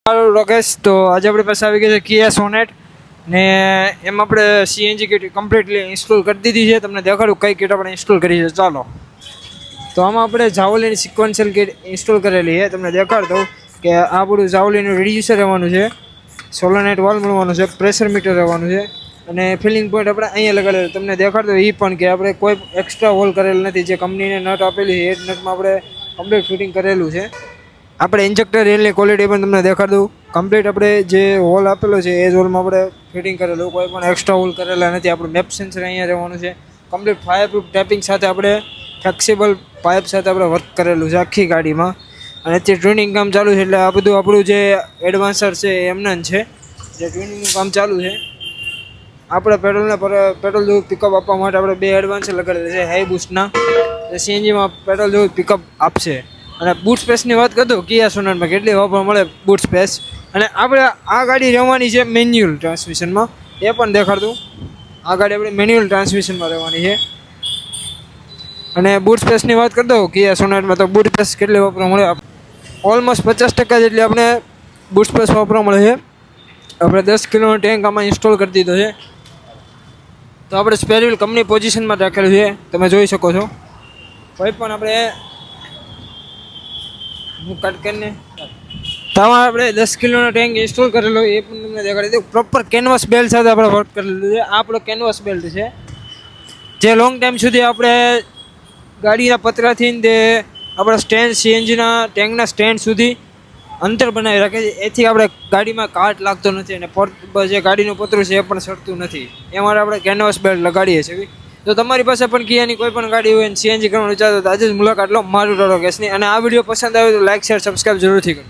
મારું રોકેશ તો આજે આપણી પાસે આવી ગઈ છે કિયા સોનેટ ને એમાં આપણે સીએનજી કિટ કમ્પ્લીટલી ઇન્સ્ટોલ કરી દીધી છે. તમને દેખાડું કઈ કિટ આપણે ઇન્સ્ટોલ કરી છે. ચાલો, તો આમાં આપણે જાવલીની સિક્વન્શિયલ કિટ ઇન્સ્ટોલ કરેલી છે. તમને દેખાડ દઉં કે આ આપણું જાવલીનું રિડ્યુસર રહેવાનું છે, સોલોનાઇટ વાલ્વ મળવાનું છે, પ્રેશર મીટર રહેવાનું છે અને ફિલિંગ પોઈન્ટ આપણે અહીંયા લગાડેલું. તમને દેખાડ દઉં એ પણ કે આપણે કોઈ એક્સ્ટ્રા હોલ કરેલ નથી. જે કંપનીને નટ આપેલી છે એ જ નટમાં આપણે કમ્પ્લીટ ફિટિંગ કરેલું છે. આપણે ઇન્જેક્ટર રેલની ક્વોલિટી પણ તમને દેખાડ દઉં. કમ્પ્લીટ આપણે જે હોલ આપેલો છે એ જ હોલમાં આપણે ફિટિંગ કરેલું, કોઈ પણ એક્સ્ટ્રા હોલ કરેલા નથી. આપણું મેપ સેન્સર અહીંયા રહેવાનું છે. કમ્પ્લીટ ફાયરપ્રૂફ ટેપિંગ સાથે આપણે ફ્લેક્સિબલ પાઇપ સાથે આપણે વર્ક કરેલું છે આખી ગાડીમાં. અને અત્યારે ટ્યુનિંગ કામ ચાલુ છે એટલે આ બધું આપણું જે એડવાન્સર છે એમના જ છે. જે ટ્યુનિંગનું કામ ચાલુ છે. આપણે પેટ્રોલ જેવું પિકઅપ આપવા માટે આપણે બે એડવાન્સર લગાડેલા છે હાઈ બૂસ્ટના. જે સીએનજીમાં પેટ્રોલ જેવું પિકઅપ આપશે. અને બૂટ સ્પેસની વાત કરતો કિયા સોનેટમાં કેટલી વાપરવા મળે બૂટ સ્પેસ. અને આપણે આ ગાડી રહેવાની છે મેન્યુઅલ ટ્રાન્સમિશનમાં, એ પણ દેખાડતું. આ ગાડી આપણે મેન્યુઅલ ટ્રાન્સમિશનમાં રહેવાની છે. અને બૂટ સ્પેસની વાત કરતો કિયા સોનેટમાં તો બૂટ સ્પેસ કેટલી વાપરવા મળે, ઓલમોસ્ટ 50% જેટલી આપણે બૂટ સ્પેસ વાપરવા મળે છે. આપણે 10 કિલોનો ટેન્ક આમાં ઇન્સ્ટોલ કરી દીધો છે. તો આપણે સ્પેર વ્હીલ કંપની પોઝિશનમાં રાખેલું છે, તમે જોઈ શકો છો. કોઈ પણ આપણે હું કટ કરીને તામાં આપણે 10 કિલોનો ટેન્ક ઇન્સ્ટોલ કરેલો એ પણ તમને દેખાડી દઉં. પ્રોપર કેનવાસ બેલ્ટ સાથે આપણે વર્ક કરેલું છે. આ આપણો કેનવાસ બેલ્ટ છે જે લોંગ ટાઈમ સુધી આપણે ગાડીના પતરાથી તે આપણા સ્ટેન્ડ સીએનજીના ટેન્કના સ્ટેન્ડ સુધી અંતર બનાવી રાખે છે. એથી આપણે ગાડીમાં કાટ લાગતો નથી અને જે ગાડીનું પતરું છે એ પણ સડતું નથી. એ માટે આપણે કેનવાસ બેલ્ટ લગાડીએ છીએ. તો તમારી પાસે પણ કિયાની કોઈ પણ ગાડી હોય અને સીએનજી કરવાનું વિચારતો તો આજે જ મુલાકાત લો મારું રોકેશની. અને આ વિડીયો પસંદ આવે તો લાઇક શેર સબસ્ક્રાઈબ જરૂરથી કરો.